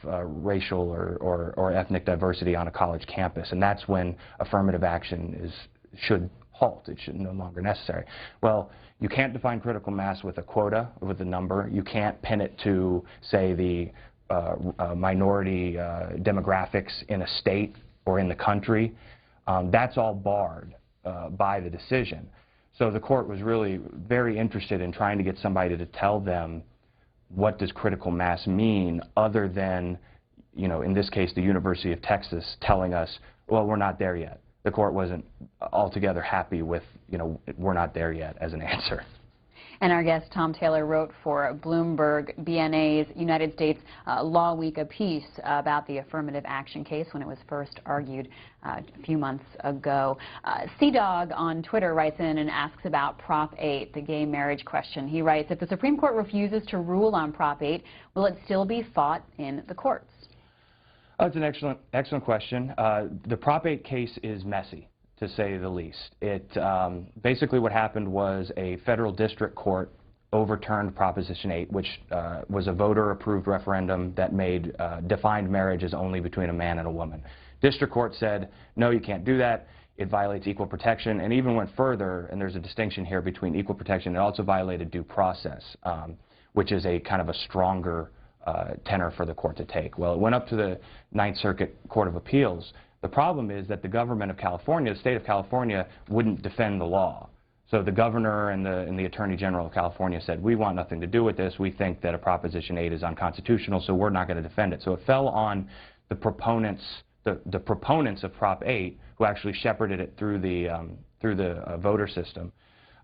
racial or ethnic diversity on a college campus? And that's when affirmative action should halt. It should no longer necessary. Well, you can't define critical mass with a quota, with a number. You can't pin it to, say, the minority demographics in a state or in the country. That's all barred by the decision. So the court was really very interested in trying to get somebody to tell them what does critical mass mean, other than, you know, in this case, the University of Texas telling us, well, we're not there yet. The court wasn't altogether happy with, you know, we're not there yet as an answer. And our guest, Tom Taylor, wrote for Bloomberg BNA's United States Law Week a piece about the affirmative action case when it was first argued a few months ago. C-Dog on Twitter writes in and asks about Prop 8, the gay marriage question. He writes, if the Supreme Court refuses to rule on Prop 8, will it still be fought in the courts? That's an excellent question. The Prop 8 case is messy, to say the least. Basically what happened was a federal district court overturned Proposition 8, which was a voter-approved referendum that defined marriage as only between a man and a woman. District court said, no, you can't do that. It violates equal protection, and even went further, and there's a distinction here between equal protection. It also violated due process, which is a kind of a stronger tenor for the court to take. Well, it went up to the Ninth Circuit Court of Appeals. The problem is that the government of California, the state of California, wouldn't defend the law. So the governor and the Attorney General of California said, we want nothing to do with this. We think that a Proposition 8 is unconstitutional, so we're not going to defend it. So it fell on the proponents of Prop 8, who actually shepherded it through the voter system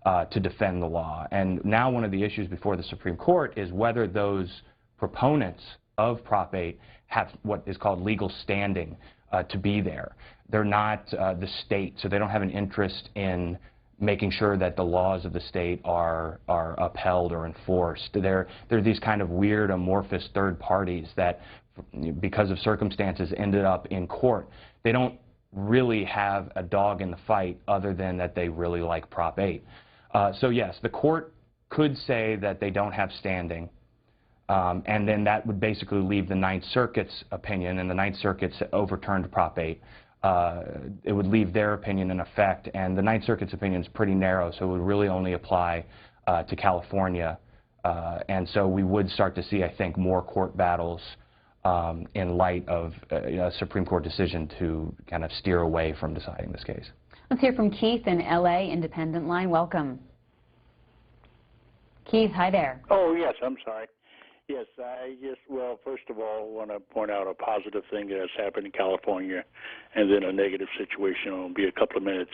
to defend the law. And now one of the issues before the Supreme Court is whether those proponents of Prop 8 have what is called legal standing to be there. They're not the state, so they don't have an interest in making sure that the laws of the state are upheld or enforced. They're these kind of weird, amorphous third parties that, because of circumstances, ended up in court. They don't really have a dog in the fight other than that they really like Prop 8. So yes, the court could say that they don't have standing. And then that would basically leave the Ninth Circuit's opinion, and the Ninth Circuit's overturned Prop 8. It would leave their opinion in effect, and the Ninth Circuit's opinion is pretty narrow, so it would really only apply to California. And so we would start to see, I think, more court battles in light of a Supreme Court decision to kind of steer away from deciding this case. Let's hear from Keith in L.A. Independent Line. Welcome. Keith, hi there. Oh, yes, I'm sorry. Yes, well, first of all, I want to point out a positive thing that has happened in California and then a negative situation. It'll be a couple of minutes.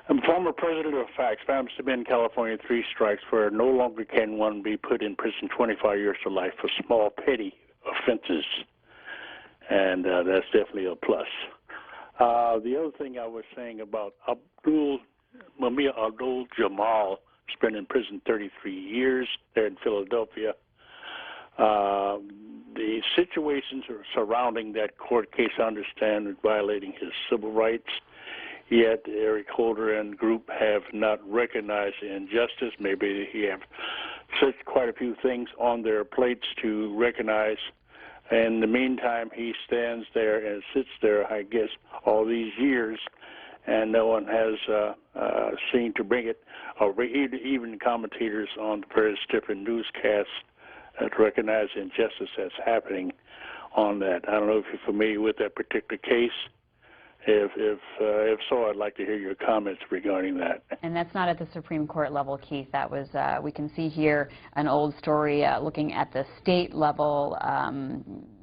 I'm former president of FACTS, Families to Men in California, 3 strikes, where no longer can one be put in prison 25 years to life for small, petty offenses. And that's definitely a plus. The other thing I was saying about Mumia Abdul-Jamal, has been in prison 33 years there in Philadelphia. The situations surrounding that court case, I understand, are violating his civil rights, yet Eric Holder and group have not recognized the injustice. Maybe he have such quite a few things on their plates to recognize. In the meantime, he stands there and sits there, I guess, all these years, and no one has seemed to bring it, or even commentators on various different newscasts that recognize injustice that's happening on that. I don't know if you're familiar with that particular case. If so, I'd like to hear your comments regarding that. And that's not at the Supreme Court level, Keith. That was, we can see here an old story looking at the state level.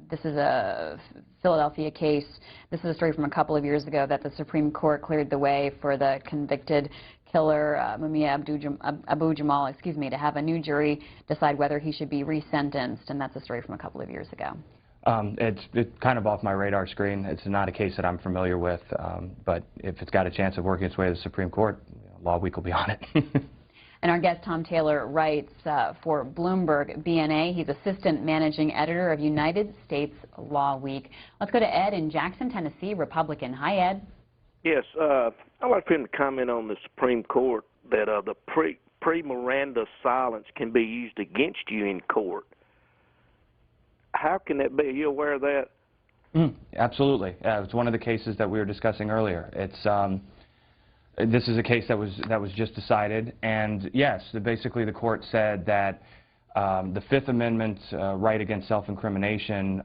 This is a Philadelphia case. This is a story from a couple of years ago that the Supreme Court cleared the way for the convicted killer, Mumia Abu-Jamal, to have a new jury decide whether he should be resentenced. And that's a story from a couple of years ago. It's kind of off my radar screen. It's not a case that I'm familiar with, but if it's got a chance of working its way to the Supreme Court, Law Week will be on it. And our guest, Tom Taylor, writes for Bloomberg BNA. He's assistant managing editor of United States Law Week. Let's go to Ed in Jackson, Tennessee, Republican. Hi, Ed. Yes, I'd like for him to comment on the Supreme Court that the pre-Miranda silence can be used against you in court. How can that be? Are you aware of that? Absolutely. It's one of the cases that we were discussing earlier. This is a case that was just decided, and yes, basically the court said that the Fifth Amendment right against self-incrimination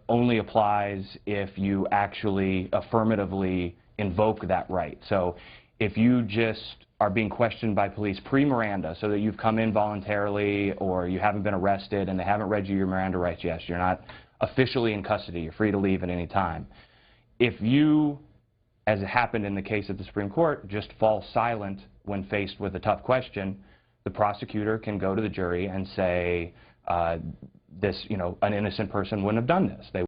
only applies if you actually affirmatively invoke that right. So if you just are being questioned by police pre-Miranda, so that you've come in voluntarily or you haven't been arrested and they haven't read you your Miranda rights, yes, you're not officially in custody, you're free to leave at any time. If you, as it happened in the case of the Supreme Court, just fall silent when faced with a tough question, the prosecutor can go to the jury and say, an innocent person wouldn't have done this.